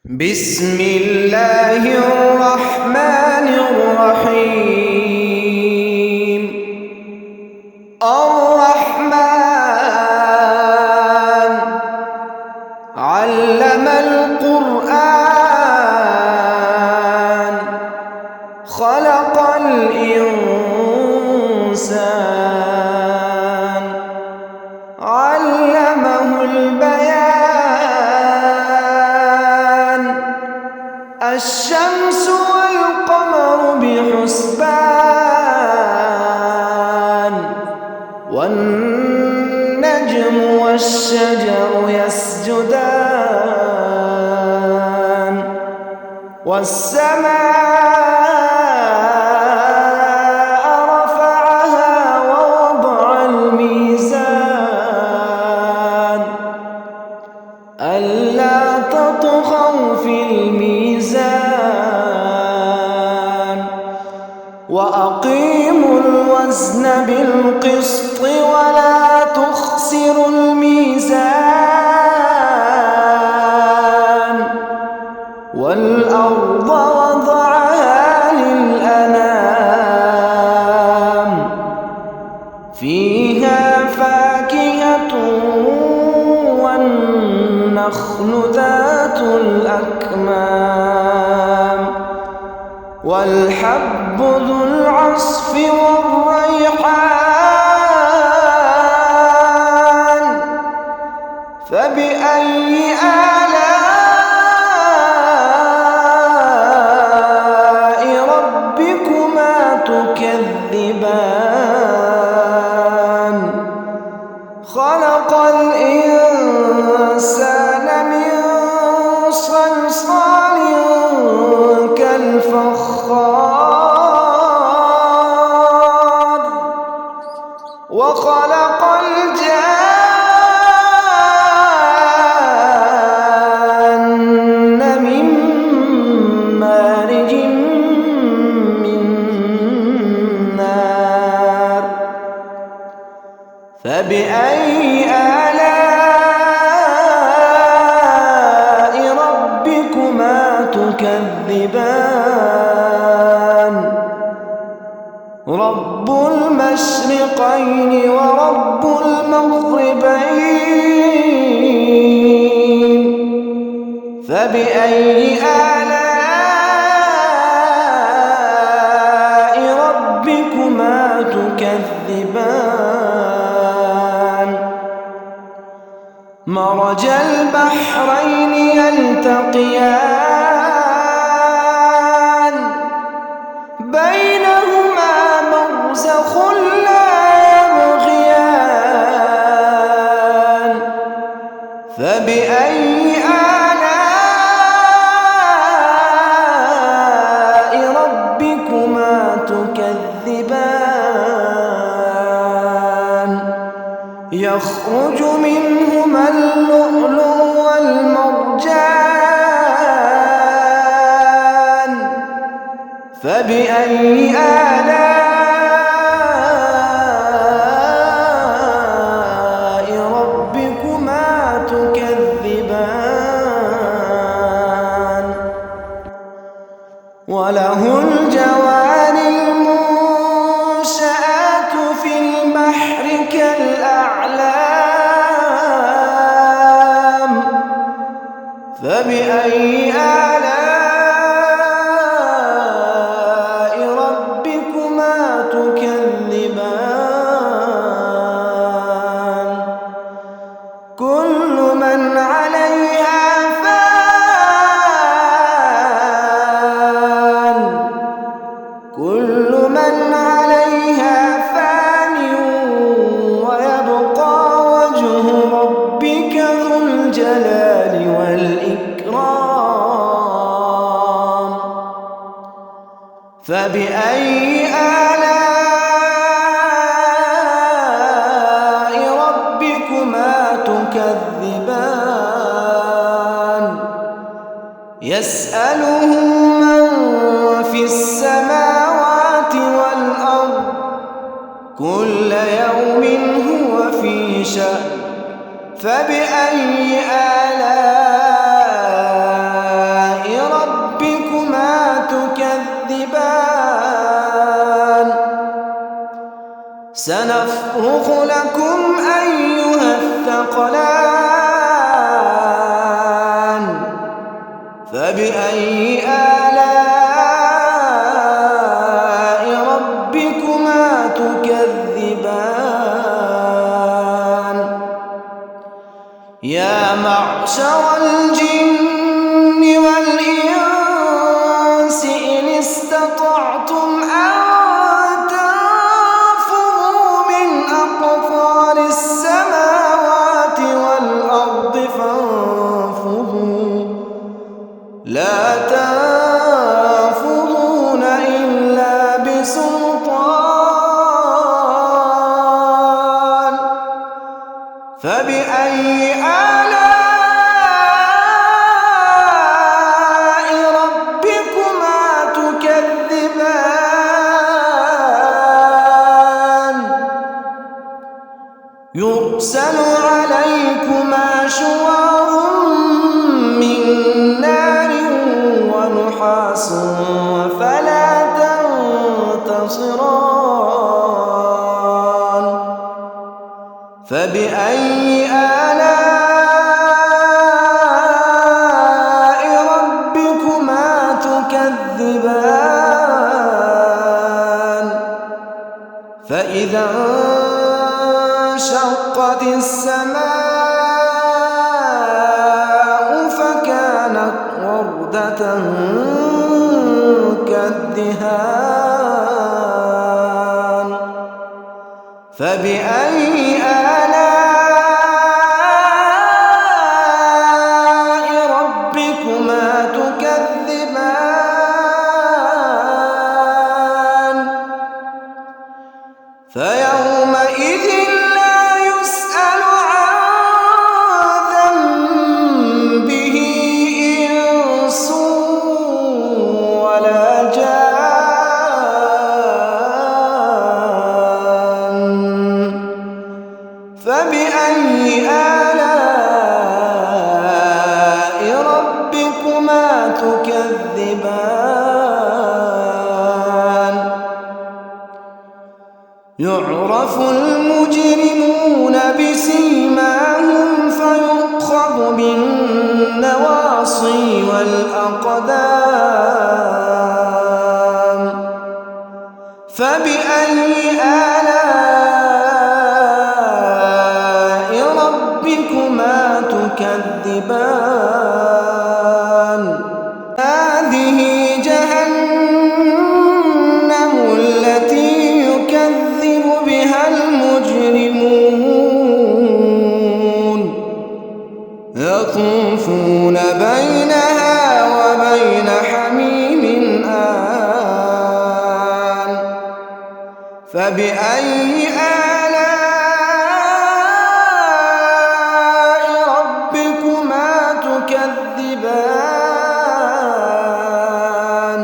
بسم الله الرحمن الرحيم. الرحمن علم القرآن خلق الإنسان علمه البيان. الشمس والقمر بحسبان والنجم والشجر يسجدان والسماء رفعها ووضع الميزان ألا تطغوا في الميزان وأقيموا الوزن بالقسط ولا تخسروا الميزان والأرض وضعها للأنام فيها فاكهة والنخل ذات الأكمام والحب ذو العصف والريحان فبأي آلاء ربكما تكذبان. خلق الإنسان من صلصال كالفخار وخلق الجان من مارج من نار فبأي آلاء ربكما تكذبان. رب المشرقين ورب المغربين فبأي آلاء ربكما تكذبان. مرج البحرين يلتقيان بينهما برزخ لا يبغيان فبأي آلاء ربكما تكذبان. يخرج منهما اللؤلؤ والمرجان فبأي آلاء ربكما تكذبان. وله الجوار المنشآت في البحر كالأعلام فبأي آلاء ربكما تكذبان. كل من عليها فان كل من عليها فان ويبقى وجه ربك ذو الجلال والإكرام فبأي آلاء ربكما تكذبان. يسأله من في السماوات والأرض كل يوم هو في شأن فبأي آلاء سنفرغ لكم أيها الثقلان فبأي آلاء ربكما تكذبان يا معشر الجن والإنس إن استطعتم أن تنفذوا من أقطار السماوات والأرض فانفذوا لا تنفذون إلا بسلطان فبأي آلاء ربكما تكذبان يرسل عليكما شواظ من نار ونحاس فلا تنتصران فبأي آلاء ربكما تكذبان فإذا انشقت السماء فكانت وردة كالدهان فبأي آلاء ربكما تكذبان فيومئذ لا يسأل عن ذنبه إنس ولا جان فبأي آلاء ربكما تكذبان يعرف المجرمون بسيماهم فيؤخذ بالنواصي والأقدام فبأي آلاء ربكما تكذبان هذه جهنم التي يكذب بها المجرمون يطوفون بينها وبين حميم آن فبأي آلاء ربكما تكذبان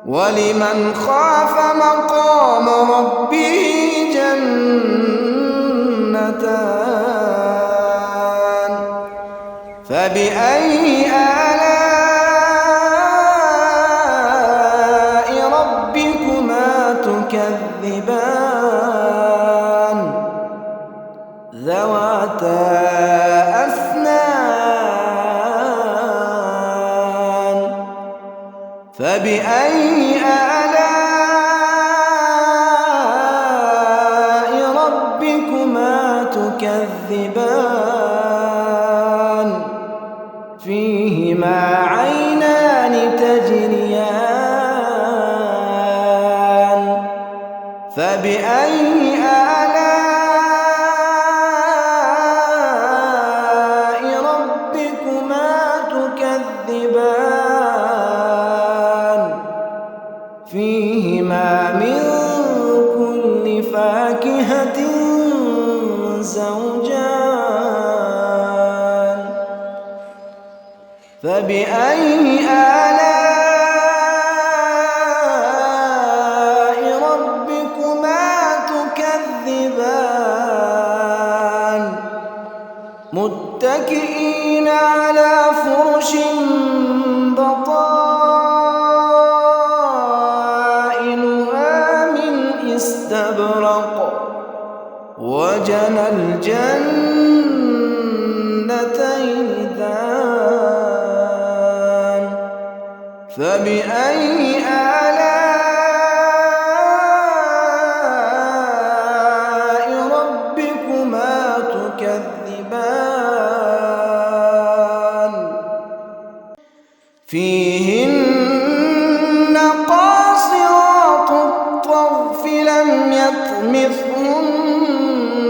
ولمن خاف مقام ربه جنتان فبأي آلاء ربكما تكذبان ذواتا أفنان فبأي آلاء ربكما تكذبان فيهما عينان تجريان فبأي آلاء ربكما تكذبان فيهما من كل فاكهة زوجان فبأي آلاء ربكما تكذبان متكئين على فرش بطائنها من استبرق الجنتين دان فبأي آلاء ربكما تكذبان فيهن قاصرات الطرف لم يطمثهن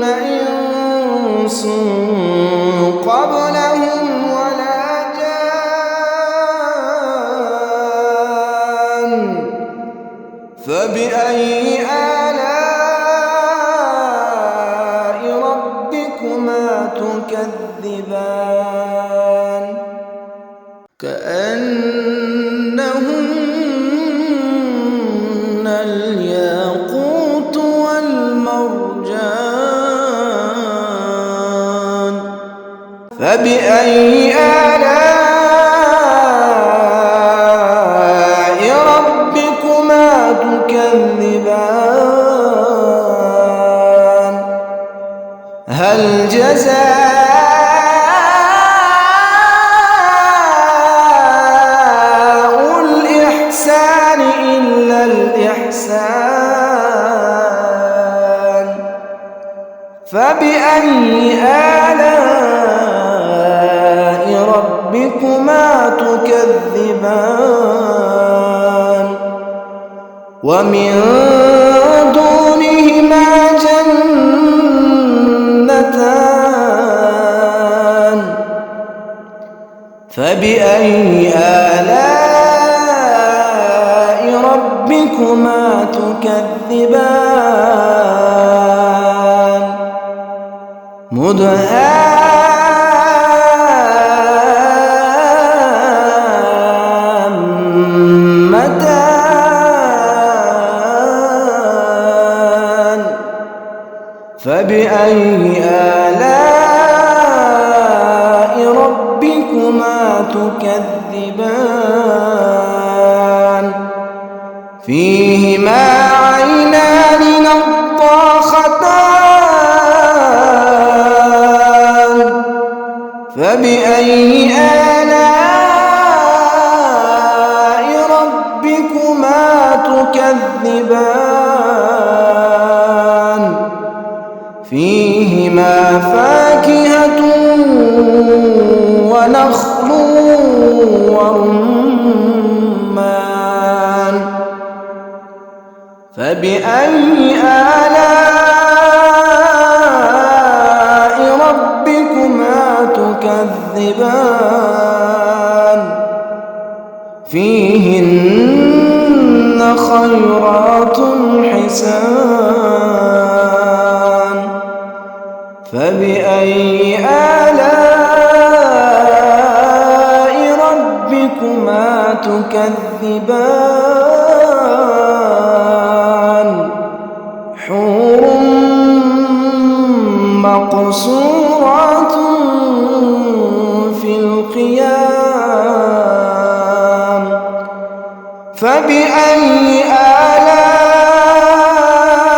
إنس قبلهم ولا جان فبأي آلاء ربكما تكذبان كأنهن الياقوت والمرجان فبأي آلاء ربكما تكذبان هل جزاء الإحسان إلا الإحسان فبأي آلاء ربكما تكذبان ومن دونهما جنتان فبأي آلاء ربكما تكذبان مدهامتان فبأي آلاء ربكما تكذبان فيهما عينان نضاختان فبأي آلاء ربكما تكذبان فيهما فاكهة ونخل ورمان فبأي آلاء ربكما تكذبان فيهن خيرات حسان فبأي آلاء ربكما تكذبان حور مقصورات في الخيام فبأي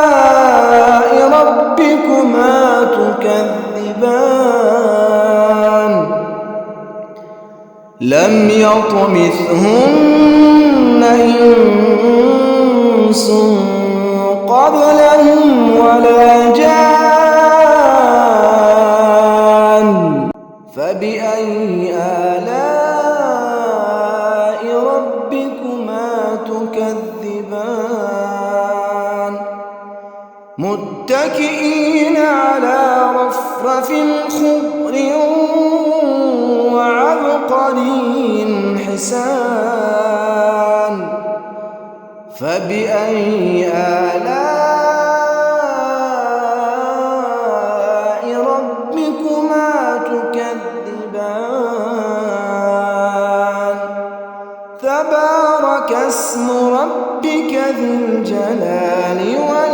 آلاء ربكما تكذبان لم يطمثهن إنس قبلهم ولا جان فبأي آلاء ربكما تكذبان متكئين على رفرف خضر وعبقري حسان فبأي آلاء ربكما تكذبان تبارك اسم ربك ذي الجلال والإكرام